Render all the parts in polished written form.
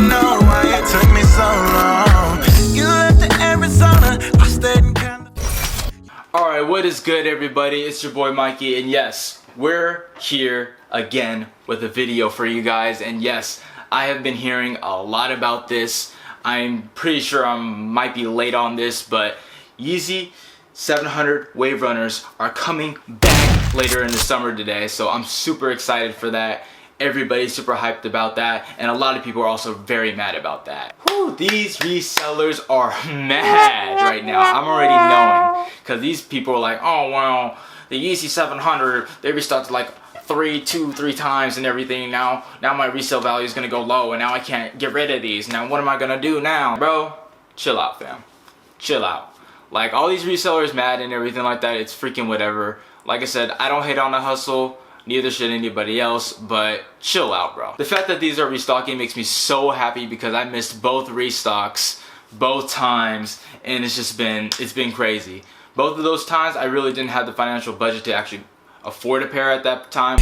know why it took me so long. You left to Arizona, I stayed in California. Alright, what is good, everybody? It's your boy Mikey, and yes, we're here again with a video for you guys. And yes, I have been hearing a lot about this. I'm pretty sure I might be late on this, but Yeezy 700 Wave Runners are coming back later in the summer today, so I'm super excited for that. Everybody's super hyped about that, and a lot of people are also very mad about that. Whew, these resellers are mad right now. I'm already knowing, because these people are like, oh well, the Yeezy 700, they restocked like two, three times and everything. Now my resale value is gonna go low, and now I can't get rid of these. Now what am I gonna do now? Bro, chill out, fam. Chill out. Like, all these resellers mad and everything like that, it's freaking whatever. Like I said, I don't hate on the hustle, neither should anybody else, but chill out, bro. The fact that these are restocking makes me so happy, because I missed both restocks both times, and it's been crazy. Both of those times I really didn't have the financial budget to actually afford a pair at that time.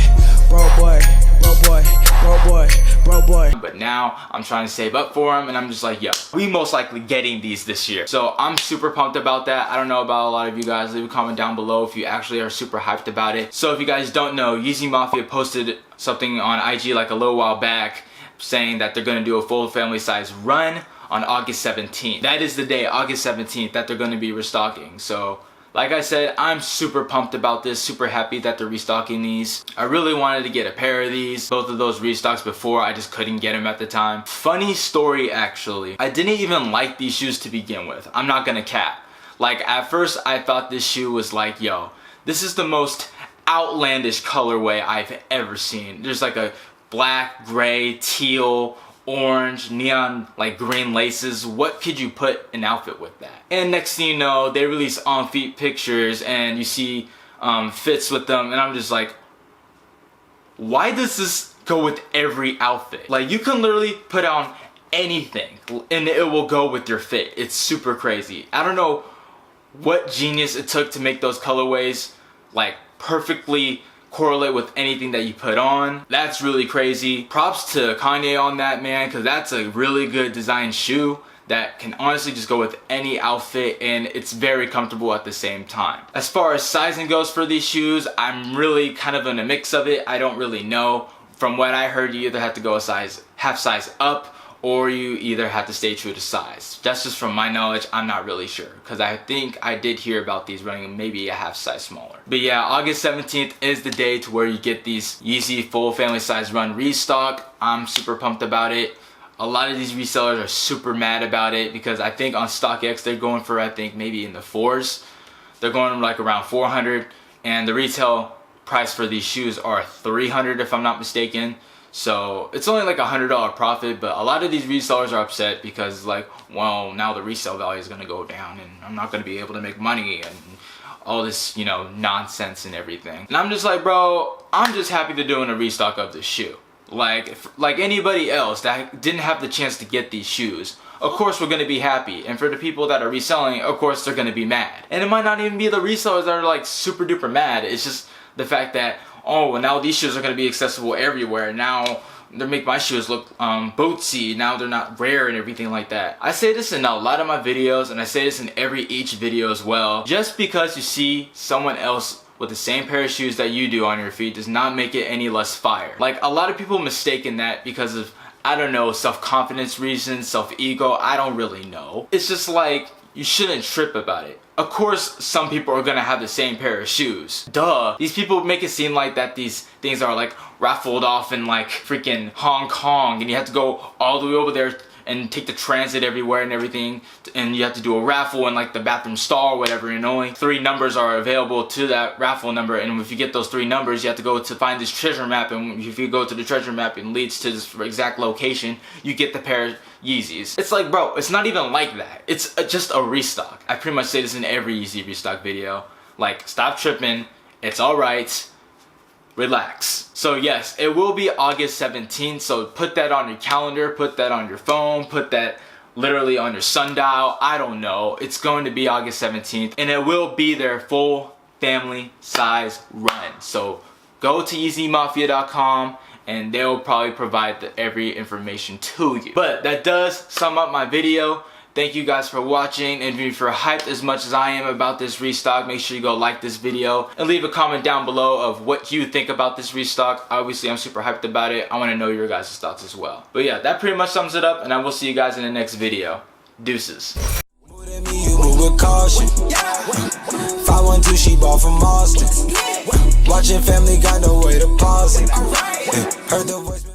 Bro boy, bro boy, bro boy, bro boy. But now I'm trying to save up for them, and I'm just like, yo, we most likely getting these this year. So I'm super pumped about that. I don't know about a lot of you guys. Leave a comment down below if you actually are super hyped about it. So if you guys don't know, Yeezy Mafia posted something on IG like a little while back saying that they're gonna do a full family size run on August 17th. That is the day, August 17th, that they're gonna be restocking. So like I said, I'm super pumped about this, super happy that they're restocking these. I really wanted to get a pair of these, both of those restocks before, I just couldn't get them at the time. Funny story actually, I didn't even like these shoes to begin with. I'm not gonna cap. Like, at first I thought this shoe was like, yo, this is the most outlandish colorway I've ever seen. There's like a black, gray, teal, orange, neon, like green laces. What could you put an outfit with that? And next thing you know, they release on feet pictures and you see fits with them, and I'm just like, why does this go with every outfit? Like, you can literally put on anything and it will go with your fit. It's super crazy. I don't know what genius it took to make those colorways like perfectly correlate with anything that you put on. That's really crazy. Props to Kanye on that, man, because that's a really good design shoe that can honestly just go with any outfit, and it's very comfortable at the same time. As far as sizing goes for these shoes, I'm really kind of in a mix of it. I don't really know. From what I heard, you either have to go a size, half size up, or you either have to stay true to size. That's just from my knowledge. I'm not really sure, because I think I did hear about these running maybe a half size smaller. But yeah, August 17th is the day to where you get these Yeezy full family size run restock. I'm super pumped about it. A lot of these resellers are super mad about it, because I think on StockX they're going for, I think maybe in the 4s. They're going like around 400, and the retail price for these shoes are 300 if I'm not mistaken. So it's only like $100 profit, but a lot of these resellers are upset because, like, well, now the resale value is going to go down and I'm not going to be able to make money and all this, you know, nonsense and everything. And I'm just like, bro, I'm just happy they're doing a restock of this shoe. Like anybody else that didn't have the chance to get these shoes, of course we're going to be happy. And for the people that are reselling, of course they're going to be mad. And it might not even be the resellers that are like super duper mad. It's just the fact that, oh, well, now these shoes are going to be accessible everywhere. Now they make my shoes look bootsy. Now they're not rare and everything like that. I say this in a lot of my videos, and I say this in each video as well. Just because you see someone else with the same pair of shoes that you do on your feet does not make it any less fire. Like, a lot of people mistaken that because of, I don't know, self-confidence reasons, self-ego, I don't really know. It's just like, you shouldn't trip about it. Of course, some people are gonna have the same pair of shoes. Duh. These people make it seem like that these things are like raffled off in like freaking Hong Kong, and you have to go all the way over there and take the transit everywhere and everything, and you have to do a raffle in like the bathroom stall or whatever, and only 3 numbers are available to that raffle number, and if you get those 3 numbers, you have to go to find this treasure map, and if you go to the treasure map and leads to this exact location, you get the pair of Yeezys. It's like, bro, it's not even like that. It's just a restock. I pretty much say this in every Yeezy restock video. Like, stop tripping. It's alright. Relax. So yes, it will be August 17th, so put that on your calendar, put that on your phone, put that literally on your sundial. I don't know. It's going to be August 17th, and it will be their full family size run. So go to yeezymafia.com and they'll probably provide every information to you. But that does sum up my video. Thank you guys for watching, and if you're hyped as much as I am about this restock, make sure you go like this video and leave a comment down below of what you think about this restock. Obviously, I'm super hyped about it. I want to know your guys' thoughts as well. But yeah, that pretty much sums it up, and I will see you guys in the next video. Deuces. With caution. 512, she bought from Austin. Watching Family, got no way to pause it. Heard the voice.